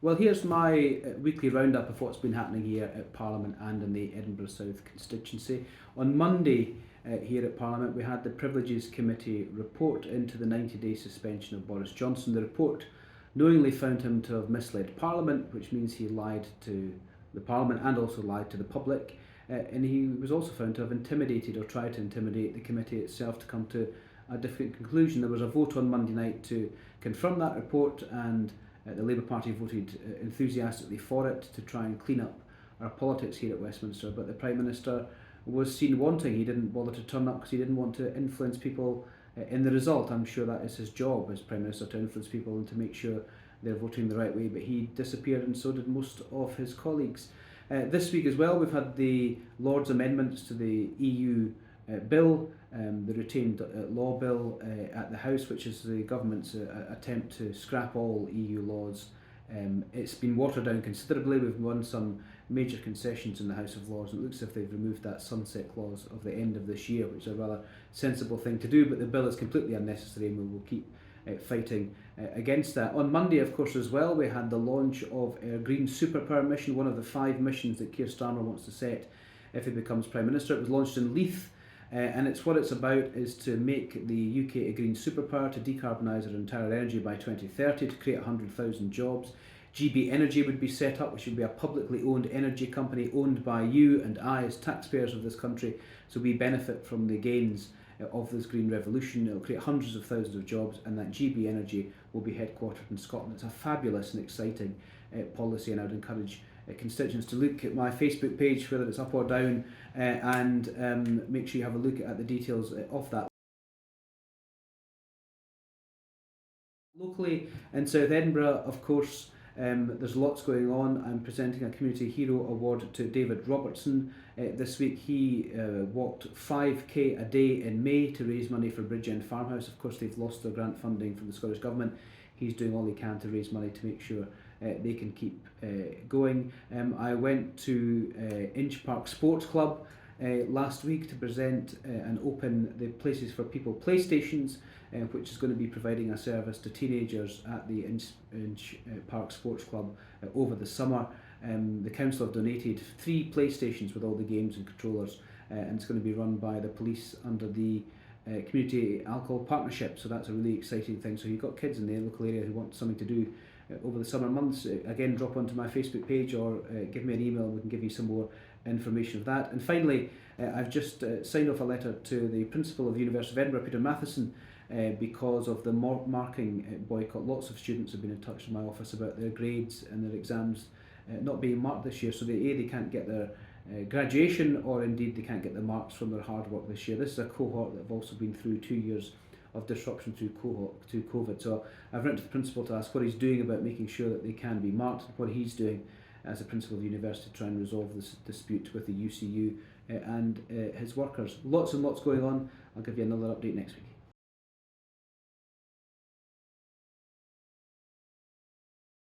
Well, here's my weekly roundup of what's been happening here at Parliament and in the Edinburgh South constituency. On Monday, here at Parliament, we had the Privileges Committee report into the 90-day suspension of Boris Johnson. The report knowingly found him to have misled Parliament, which means he lied to the Parliament and also lied to the public. And he was also found to have intimidated or tried to intimidate the committee itself to come to a different conclusion. There was a vote on Monday night to confirm that report, and the Labour Party voted enthusiastically for it to try and clean up our politics here at Westminster, but the Prime Minister was seen wanting. He didn't bother to turn up because he didn't want to influence people in the result. I'm sure that is his job as Prime Minister, to influence people and to make sure they're voting the right way, but he disappeared, and so did most of his colleagues. This week as well, we've had the Lord's amendments to the EU bill, the retained law bill at the House, which is the government's attempt to scrap all EU laws. It's been watered down considerably. We've won some major concessions in the House of Lords. It looks as if they've removed that sunset clause of the end of this year, which is a rather sensible thing to do, but the bill is completely unnecessary, and we will keep fighting against that. On Monday, of course, as well, we had the launch of our Green Superpower mission, one of the 5 missions that Keir Starmer wants to set if he becomes Prime Minister. It was launched in Leith, and what it's about is to make the UK a green superpower, to decarbonise our entire energy by 2030, to create 100,000 jobs. GB Energy would be set up, which would be a publicly owned energy company owned by you and I as taxpayers of this country, so we benefit from the gains of this green revolution. It will create hundreds of thousands of jobs, and that GB Energy will be headquartered in Scotland. It's a fabulous and exciting policy, and I would encourage constituents to look at my Facebook page, whether it's up or down, and make sure you have a look at the details of that. Locally in South Edinburgh, of course, there's lots going on. I'm presenting a Community Hero Award to David Robertson this week. He walked 5k a day in May to raise money for Bridgend Farmhouse. Of course, they've lost their grant funding from the Scottish Government. He's doing all he can to raise money to make sure they can keep going. I went to Inch Park Sports Club last week to present and open the Places for People PlayStations, which is going to be providing a service to teenagers at the Inch Park Sports Club over the summer. The council have donated 3 PlayStations with all the games and controllers, and it's going to be run by the police under the Community Alcohol Partnership, so that's a really exciting thing. So you've got kids in the local area who want something to do over the summer months, again, drop onto my Facebook page or give me an email and we can give you some more information of that. And finally, I've just signed off a letter to the Principal of the University of Edinburgh, Peter Matheson, because of the marking boycott. Lots of students have been in touch with my office about their grades and their exams not being marked this year, so they can't get their graduation, or indeed they can't get the marks from their hard work this year. This is a cohort that have also been through 2 years of disruption through COVID. So I've written to the principal to ask what he's doing about making sure that they can be marked, and what he's doing as a principal of the university to try and resolve this dispute with the UCU and his workers. Lots and lots going on. I'll give you another update next week.